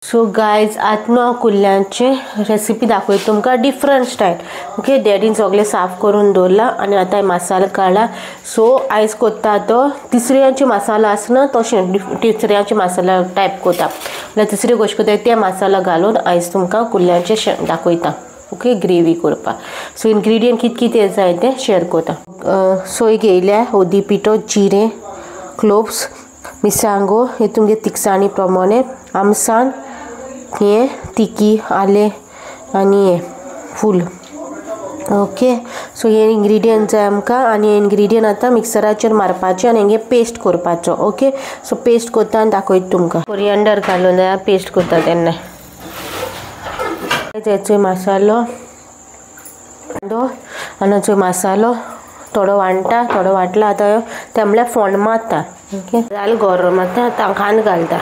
So guys आत्मा कुल्ल्यांचे recipe दाखोय तुमकां different style. Okay, डॅडीन सगळें साफ करून दवरला आनी आतां मसालो काडला. सो आयज कोत्ता तो तिसऱ्यांचे मसालो आसना तशें तिसऱ्यांचे मसाला टायप कोता. जाल्यार तिसरी गोश्ट कोताय ते मसालो घालून आयज तुमकां कुल्ल्यांचे दाखयता. ओके, ग्रेवी करपाक. सो इन्ग्रेडियंट कितें जाय तें शेअर कोता. सोय घेयल्या, हळदी पिठो, जिरें, क्लोव्स, मिरसांगो हे तुमगे तिखसाणी प्रमाणे, आमसाण, हे तिकी, आले आनी हे फूल. ओके, सो हे इन्ग्रेडियंट जाय आमकां आनी हे इन्ग्रेडियंट आतां मिक्सराचेर मारपाचे आनी हेंगे पेस्ट करपाचो. ओके, सो पेस्ट कोत्ता आनी दाखयता तुमकां. कोरिएंडर घालून पेस्ट कोत्ता तेन्ना हेचो मसालो आनी जो मसालो थोडो वांटा, थोडो वांटला. आतां ते म्हळ्यार फोंड मारता. ओके, जालें गरम आतां कांदो घालता.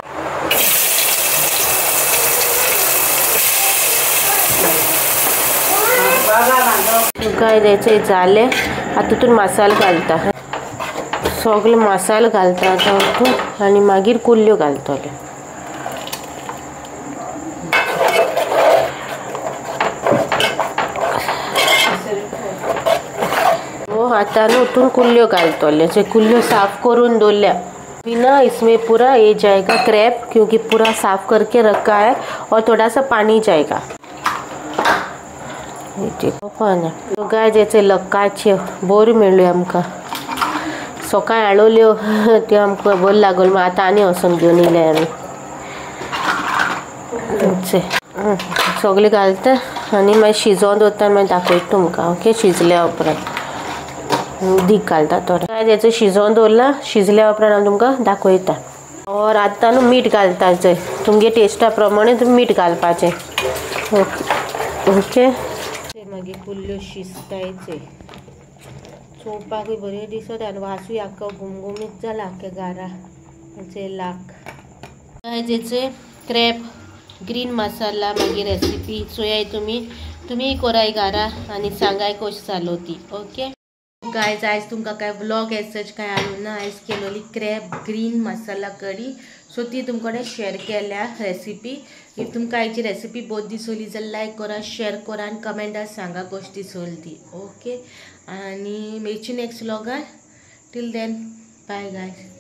काय द्यायचे जाले. आता तितून मसालो घालता, सगळे मसालो घालता आतां हितून आनी मागीर कुल्ल्यो घालतले. आतां हितून कुल्ल्यो घालतले. जे कुल्ल्यो साफ करून दवरल्या बिना इसमें पूरा ये जाएगा क्रैब, क्योंकि पूरा साफ करके रखा है और थोड़ा सा पानी जाएगा. तो गाय जेचे लक्काच्यो बऱ्यो मेळ्ळ्यो आमकां. सकाळीं हाडल्यो त्यो आमकां बऱ्यो लागल्यो. मागीर आतां आनी वचून घेवन येयल्या आमी. सगळें घालता आनी मागीर शिजोवन दवरता आनी मागीर दाखयता तुमकां. ओके, शिजल्या उपरांत उदीक घालता थोडें. गाय जेचे शिजोवन दवरला, शिजल्या उपरांत हांव तुमकां दाखयता. और आतां न्हू मीठ घालता. जंय तुमगे टेस्टा प्रमाणे तुमी मीठ घालपाचें. ओके, मागीर कुल्ल्यो शिजतायचे. चोवपाकूय बऱ्यो दिसता आनी वासूय आख्खो घुमघुमीत जाला आख्ख्या घराचे लाक. जेचे क्रॅब ग्रीन मसाला मागीर रेसिपी सोयाय तुमी कोराय घरा आनी सांगाय कशी जालो ती. ओके गायज, आयज तुमकां काय व्लॉग एज सच काय हाडूं ना. आयज केलोली क्रॅब ग्रीन मसाला कडी. सो ती तुमकडे शेअर केल्या रेसिपी. इफ तुमकां आयची रेसिपी बहुत दिसली जाल्यार लायक करा, शेअर करा आनी कमेंटार सांगा कशी दिसली ती. ओके, आनी मेळची next vlogger. Till then bye guys.